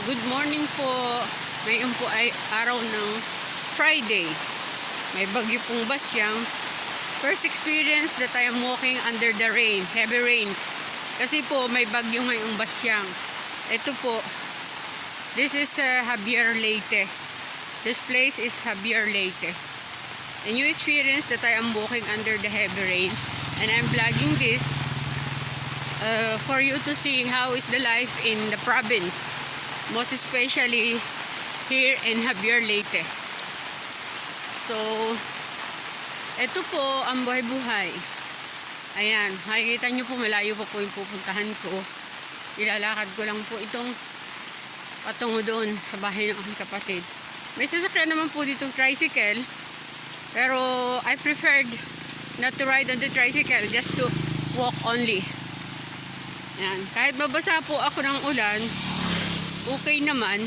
Good morning po. Ngayon po ay araw ng Friday. May bagyo pong basyang. First experience that I am walking under the rain, heavy rain. Kasi po may bagyo ngayong basyang. Ito po, this is Javier Leyte. This place is Javier Leyte. A new experience that I am walking under the heavy rain. And I'm vlogging this for you to see how is the life in the province. Most especially here in Javier Leyte. So, ito po ang buhay-buhay. Ayan, makikita nyo po malayo pa po yung pupuntahan ko. Ilalakad ko lang po itong patungo doon sa bahay ng aking kapatid. May sasakyan naman po ditong tricycle. Pero I preferred not to ride on the tricycle, just to walk only. Ayan, kahit mabasa po ako ng ulan, okay naman.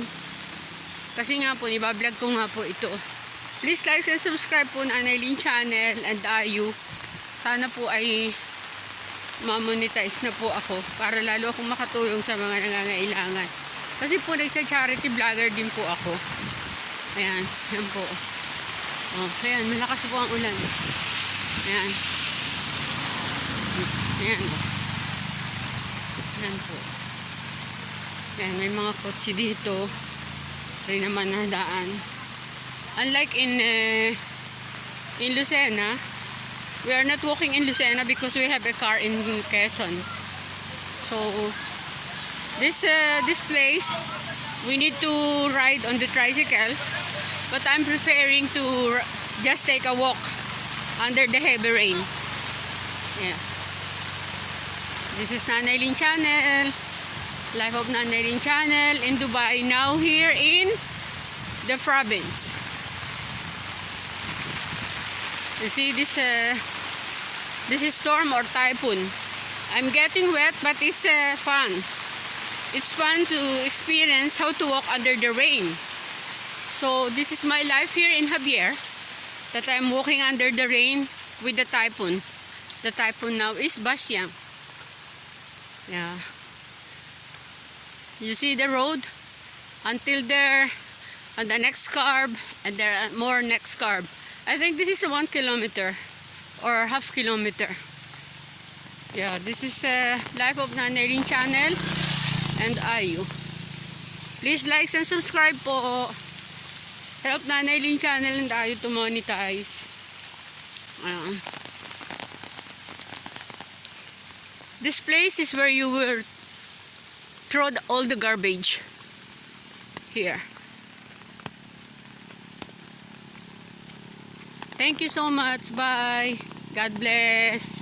Kasi nga po, ibablog ko nga po ito. Please like and subscribe po na Anaylin Channel and Ayu. Sana po ay ma-monetize na po ako para lalo akong makatulong sa mga nangangailangan. Kasi po nagsa-charity vlogger din po ako. Ayan, yan po. Oh, ayan, malakas po ang ulan. Ayan. Ayan. Ayan po. Ayan, may mga kotse dito. Rin naman na daan. Unlike in Lucena, we are not walking in Lucena because we have a car in Quezon. So, this place, we need to ride on the tricycle. But I'm preferring to just take a walk under the heavy rain. Yeah. This is Anaylin Channel. Life of Anaylin Channel in Dubai. Now here in the province. You see this is storm or typhoon. I'm getting wet, but it's fun. It's fun to experience how to walk under the rain. So this is my life here in Javier, that I'm walking under the rain with the typhoon. The typhoon now is Basyang. Yeah. You see the road until there, on the next curb, and there are more next curb. I think this is 1 kilometer or half kilometer. Yeah, this is Life of Anaylin Channel and Ayu. Please like and subscribe po. Help Anaylin Channel and Ayu to monetize. This place is where you will throw all the garbage. Here. Thank you so much. Bye. God bless.